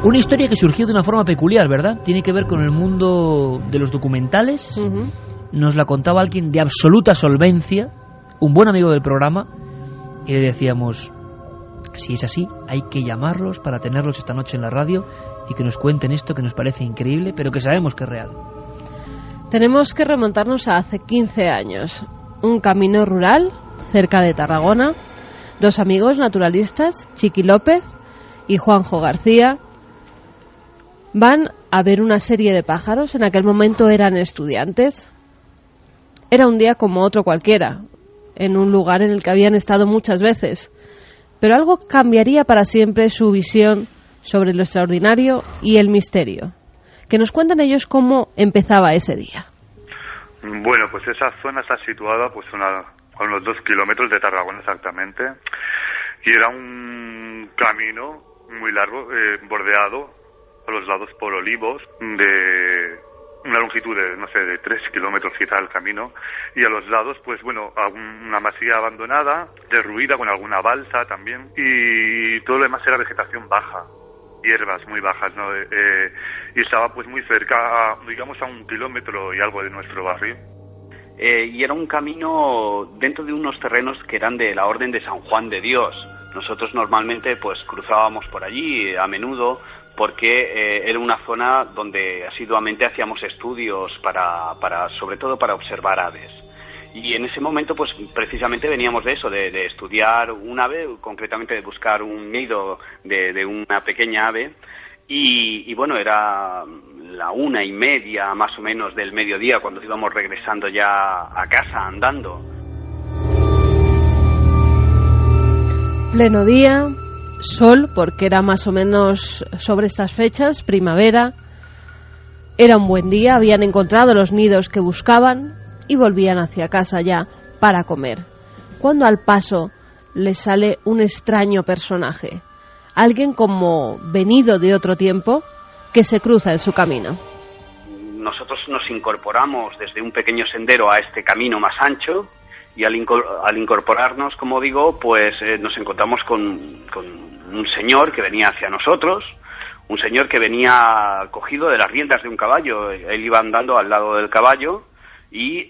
Una historia que surgió de una forma peculiar, ¿verdad? Tiene que ver con el mundo de los documentales. Nos la contaba alguien de absoluta solvencia, un buen amigo del programa, y le decíamos, si es así, hay que llamarlos para tenerlos esta noche en la radio y que nos cuenten esto que nos parece increíble, pero que sabemos que es real. Tenemos que remontarnos a hace 15 años. Un camino rural, cerca de Tarragona. Dos amigos naturalistas, Chiqui López y Juanjo García, van a ver una serie de pájaros. En aquel momento eran estudiantes. Era un día como otro cualquiera, en un lugar en el que habían estado muchas veces. Pero algo cambiaría para siempre su visión sobre lo extraordinario y el misterio. Que nos cuentan ellos cómo empezaba ese día. Bueno, pues esa zona está situada pues a unos 2 kilómetros de Tarragona exactamente. Y era un camino muy largo, bordeado a los lados por olivos de una longitud de 3 kilómetros quizá el camino, y a los lados pues bueno, una masía abandonada, derruida con alguna balsa también, y todo lo demás era vegetación baja, hierbas muy bajas, ¿no? Y estaba pues muy cerca, digamos a 1 kilómetro y algo de nuestro barrio. Y era un camino dentro de unos terrenos que eran de la Orden de San Juan de Dios. Nosotros normalmente pues cruzábamos por allí a menudo, porque era una zona donde asiduamente hacíamos estudios sobre todo para observar aves. Y en ese momento pues precisamente veníamos de eso, de estudiar un ave, concretamente de buscar un nido de una pequeña ave, y bueno, era la 1:30 más o menos del mediodía cuando íbamos regresando ya a casa andando. Pleno día, sol, porque era más o menos sobre estas fechas, primavera. Era un buen día, habían encontrado los nidos que buscaban y volvían hacia casa ya para comer, cuando al paso les sale un extraño personaje, alguien como venido de otro tiempo, que se cruza en su camino. Nosotros nos incorporamos desde un pequeño sendero a este camino más ancho, y al incorporarnos, como digo, pues nos encontramos con un señor que venía hacia nosotros, un señor que venía cogido de las riendas de un caballo. Él iba andando al lado del caballo y,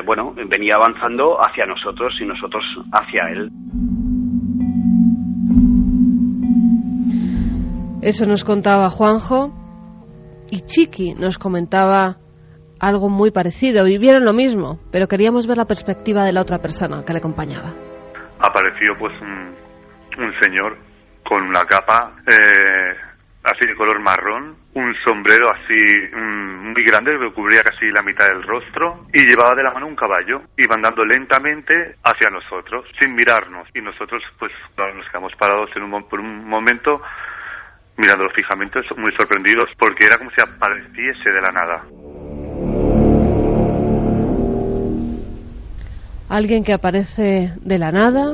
bueno, venía avanzando hacia nosotros y nosotros hacia él. Eso nos contaba Juanjo, y Chiqui nos comentaba algo muy parecido. Vivieron lo mismo, pero queríamos ver la perspectiva de la otra persona que le acompañaba. Apareció pues un señor con una capa así de color marrón, un sombrero así muy grande que cubría casi la mitad del rostro, y llevaba de la mano un caballo. Iba andando lentamente hacia nosotros, sin mirarnos, y nosotros pues nos quedamos parados por un momento mirándolo fijamente, muy sorprendidos, porque era como si apareciese de la nada. Alguien que aparece de la nada,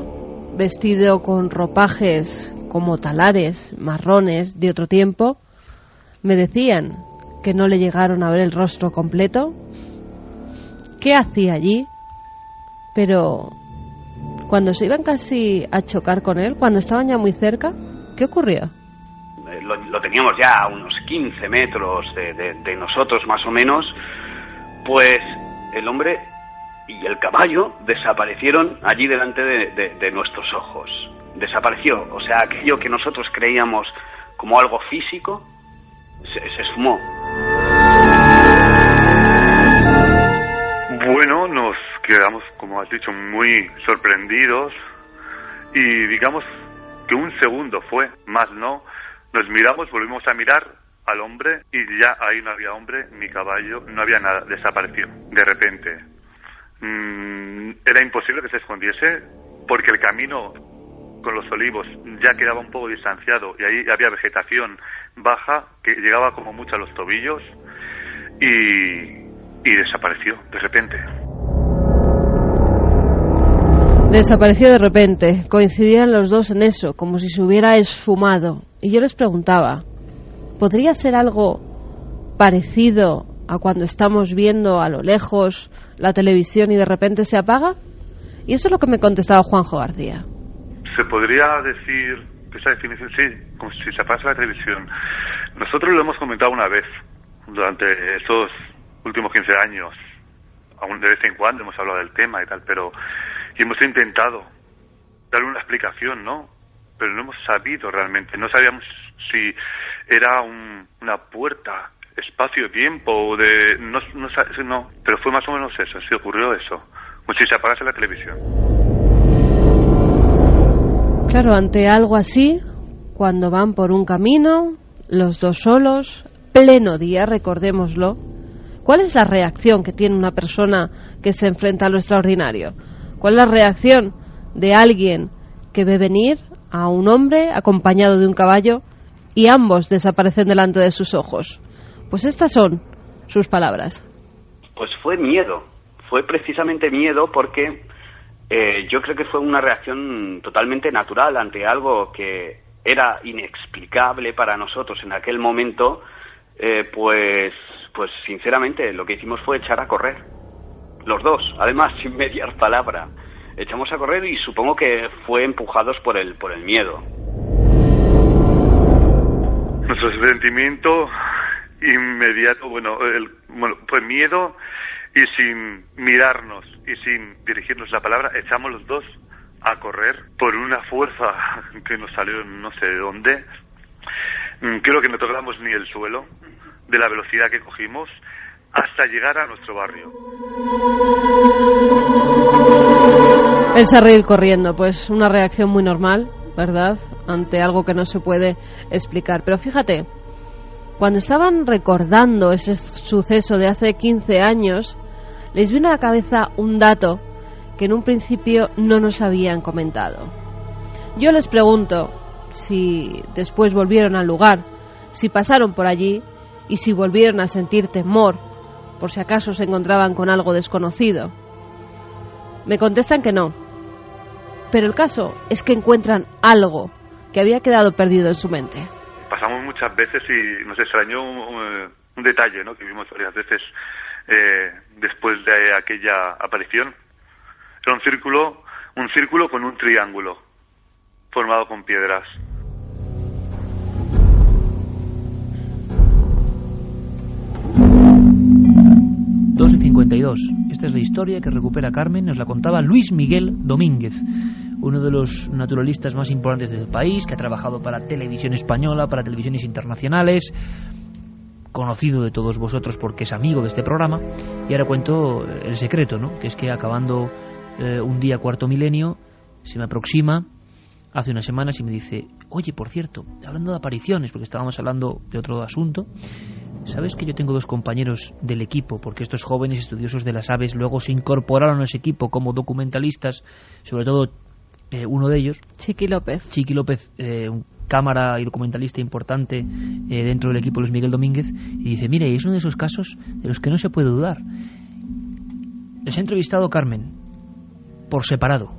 vestido con ropajes como talares, marrones, de otro tiempo. Me decían que no le llegaron a ver el rostro completo. ¿Qué hacía allí? Pero cuando se iban casi a chocar con él, cuando estaban ya muy cerca, ¿qué ocurrió? Lo teníamos ya a unos 15 metros de nosotros más o menos, pues el hombre y el caballo desaparecieron allí delante de nuestros ojos. Desapareció, o sea, aquello que nosotros creíamos como algo físico se esfumó. Bueno, nos quedamos, como has dicho, muy sorprendidos, y digamos que un segundo fue, más no. Nos miramos, volvimos a mirar al hombre y ya ahí no había hombre ni caballo, no había nada, desapareció de repente. Era imposible que se escondiese, porque el camino con los olivos ya quedaba un poco distanciado y ahí había vegetación baja que llegaba como mucho a los tobillos, y desapareció de repente. Desapareció de repente. Coincidían los dos en eso, como si se hubiera esfumado. Y yo les preguntaba, ¿podría ser algo parecido a cuando estamos viendo a lo lejos la televisión y de repente se apaga? Y eso es lo que me contestaba Juanjo García. Se podría decir esa definición, sí, como si se apagase la televisión. Nosotros lo hemos comentado una vez, durante estos últimos 15 años, aún de vez en cuando hemos hablado del tema y tal, pero y hemos intentado darle una explicación, ¿no? Pero no hemos sabido realmente, no sabíamos si era una puerta, espacio-tiempo, o de... No, pero fue más o menos eso, sí ocurrió eso, como si se apagase la televisión. Claro, ante algo así, cuando van por un camino, los dos solos, pleno día, recordémoslo, ¿cuál es la reacción que tiene una persona que se enfrenta a lo extraordinario? ¿Cuál es la reacción de alguien que ve venir a un hombre acompañado de un caballo y ambos desaparecen delante de sus ojos? Pues estas son sus palabras. Pues fue miedo, fue precisamente miedo porque yo creo que fue una reacción totalmente natural ante algo que era inexplicable para nosotros en aquel momento. Pues sinceramente lo que hicimos fue echar a correr, los dos, además sin mediar palabra. Echamos a correr y supongo que fue empujados por el miedo. Nuestro sentimiento inmediato, pues miedo, y sin mirarnos y sin dirigirnos la palabra, echamos los dos a correr por una fuerza que nos salió no sé de dónde. Creo que no tocamos ni el suelo de la velocidad que cogimos hasta llegar a nuestro barrio. El Sarril corriendo, pues una reacción muy normal, ¿verdad?, ante algo que no se puede explicar. Pero fíjate, cuando estaban recordando ese suceso de hace 15 años, les vino a la cabeza un dato que en un principio no nos habían comentado. Yo les pregunto si después volvieron al lugar, si pasaron por allí y si volvieron a sentir temor, por si acaso se encontraban con algo desconocido. Me contestan que no, pero el caso es que encuentran algo que había quedado perdido en su mente. Pasamos muchas veces y nos extrañó un detalle, ¿no?, que vimos varias veces después de aquella aparición. Era un círculo con un triángulo formado con piedras. Dos y 52. Esta es la historia que recupera Carmen. Nos la contaba Luis Miguel Domínguez, uno de los naturalistas más importantes del país, que ha trabajado para Televisión Española, para televisiones internacionales, conocido de todos vosotros porque es amigo de este programa. Y ahora cuento el secreto, ¿no?, que es que acabando un día cuarto milenio, se me aproxima hace unas semanas y me dice: oye, por cierto, hablando de apariciones, porque estábamos hablando de otro asunto, ¿sabes que yo tengo dos compañeros del equipo? Porque estos jóvenes estudiosos de las aves luego se incorporaron a ese equipo como documentalistas, sobre todo uno de ellos, Chiqui López, un cámara y documentalista importante dentro del equipo Luis Miguel Domínguez, y dice: mire, es uno de esos casos de los que no se puede dudar. Les ha entrevistado Carmen por separado,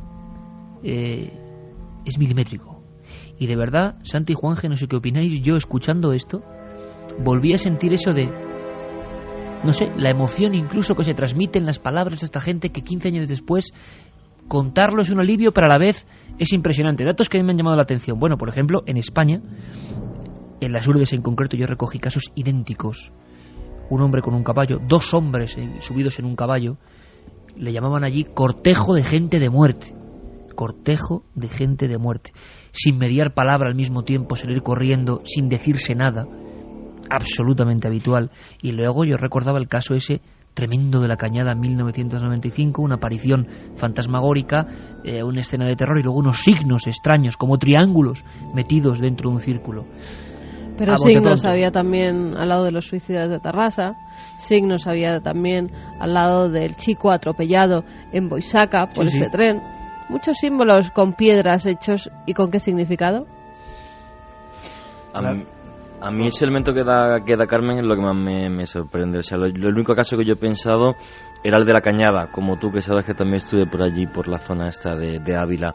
es milimétrico, y de verdad, Santi y Juanje, no sé qué opináis, yo escuchando esto volví a sentir eso de, no sé, la emoción incluso que se transmite en las palabras de esta gente, que 15 años después contarlo es un alivio, pero a la vez es impresionante. Datos que a mí me han llamado la atención. Bueno, por ejemplo, en España, en las Urdes en concreto, yo recogí casos idénticos. Un hombre con un caballo, dos hombres subidos en un caballo, le llamaban allí cortejo de gente de muerte. Cortejo de gente de muerte. Sin mediar palabra al mismo tiempo, salir corriendo, sin decirse nada. Absolutamente habitual. Y luego yo recordaba el caso ese tremendo de la Cañada, 1995, una aparición fantasmagórica, una escena de terror y luego unos signos extraños como triángulos metidos dentro de un círculo. Pero signos había también al lado de los suicidas de Tarrasa, signos había también al lado del chico atropellado en Boisaca por ese tren. Muchos símbolos con piedras hechos. ¿Y con qué significado? A mí ese elemento que da Carmen es lo que más me sorprende. O sea, lo único caso que yo he pensado era el de la Cañada, como tú, que sabes que también estuve por allí, por la zona esta de Ávila.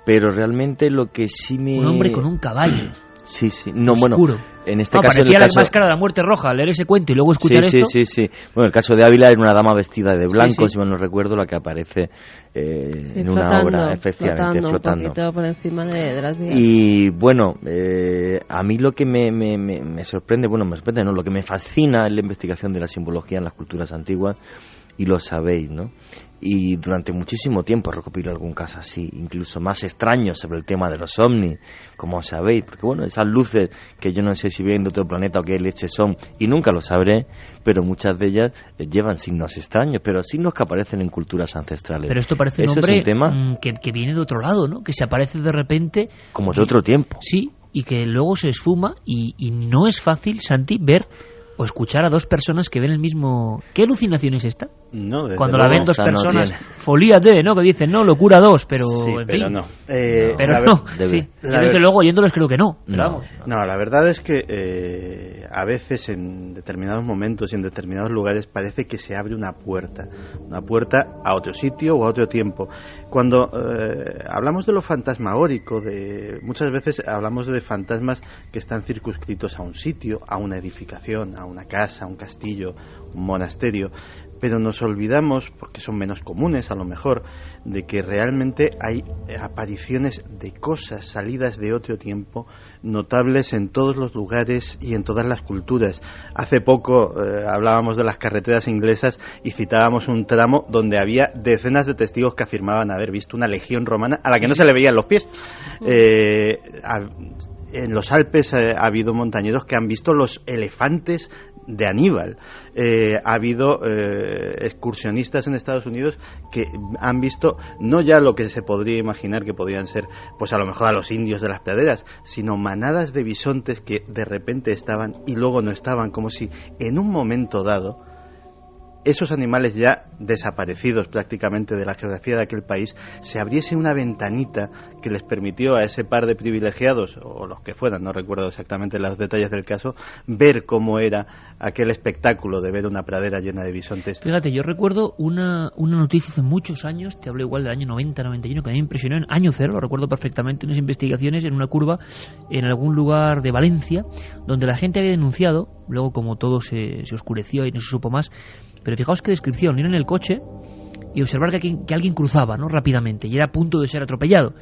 Pero realmente lo que sí me... Un hombre con un caballo. Sí, sí. No, oscuro. bueno, en este caso... Parecía la máscara de la muerte roja, leer ese cuento y luego escuchar esto. Sí. Bueno, el caso de Ávila era una dama vestida de blanco, si mal no recuerdo, la que aparece en una obra, efectivamente, flotando. Un poquito por encima de las vías. Y bueno, a mí lo que me sorprende, lo que me fascina es la investigación de la simbología en las culturas antiguas, y lo sabéis, ¿no? Y durante muchísimo tiempo recopilo algún caso así, incluso más extraño sobre el tema de los ovnis, como sabéis, porque bueno, esas luces que yo no sé si vienen de otro planeta o qué leches son, y nunca lo sabré, pero muchas de ellas llevan signos extraños, pero signos que aparecen en culturas ancestrales. Pero esto parece un hombre que viene de otro lado, ¿no? Que se aparece de repente... Como de otro tiempo. Sí, y que luego se esfuma, y no es fácil, Santi, ver o escuchar a dos personas que ven el mismo... ¿Qué alucinación es esta? No, cuando la ven dos personas, folíate, ¿no? Que dicen, no, locura dos, pero sí, en pero fin. no. Pero no, sí. Yo desde luego oyéndolos creo que no. Pero vamos. No, la verdad es que a veces en determinados momentos y en determinados lugares parece que se abre una puerta a otro sitio o a otro tiempo. Cuando hablamos de lo fantasmagórico, muchas veces hablamos de fantasmas que están circunscritos a un sitio, a una edificación, a una casa, a un castillo, un monasterio, pero nos olvidamos, porque son menos comunes a lo mejor, de que realmente hay apariciones de cosas salidas de otro tiempo notables en todos los lugares y en todas las culturas. Hace poco hablábamos de las carreteras inglesas y citábamos un tramo donde había decenas de testigos que afirmaban haber visto una legión romana a la que no se le veían los pies. En los Alpes ha habido montañeros que han visto los elefantes de Aníbal. Ha habido excursionistas en Estados Unidos que han visto no ya lo que se podría imaginar que podrían ser, pues a lo mejor a los indios de las praderas, sino manadas de bisontes que de repente estaban y luego no estaban, como si en un momento dado esos animales ya desaparecidos prácticamente de la geografía de aquel país, se abriese una ventanita que les permitió a ese par de privilegiados, o los que fueran, no recuerdo exactamente los detalles del caso, ver cómo era aquel espectáculo de ver una pradera llena de bisontes. Fíjate, yo recuerdo una noticia hace muchos años, te hablo igual del año 90, 91, que a mí me impresionó en año cero, lo recuerdo perfectamente, unas investigaciones en una curva en algún lugar de Valencia, donde la gente había denunciado, luego como todo se oscureció y no se supo más, pero fijaos qué descripción, ir en el coche y observar que alguien cruzaba, ¿no?, rápidamente y era a punto de ser atropellado,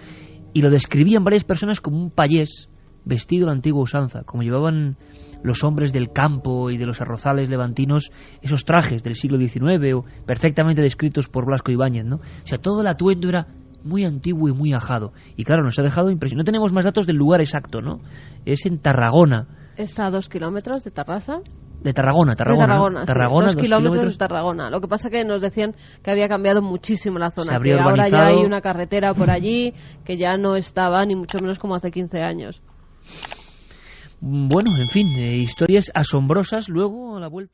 y lo describían varias personas como un payés vestido a la antigua usanza, como llevaban los hombres del campo y de los arrozales levantinos esos trajes del siglo XIX, o perfectamente descritos por Blasco Ibáñez, ¿no? O sea, todo el atuendo era muy antiguo y muy ajado, y claro, nos ha dejado impresionado. No tenemos más datos del lugar exacto, ¿no? Es en Tarragona. ¿Está a 2 kilómetros de Tarrasa? De Tarragona, ¿no? Tarragona, sí, 2 kilómetros de Tarragona. Lo que pasa que nos decían que había cambiado muchísimo la zona, que ahora ya hay una carretera por allí que ya no estaba ni mucho menos como hace 15 años. Bueno, en fin, historias asombrosas luego a la vuelta.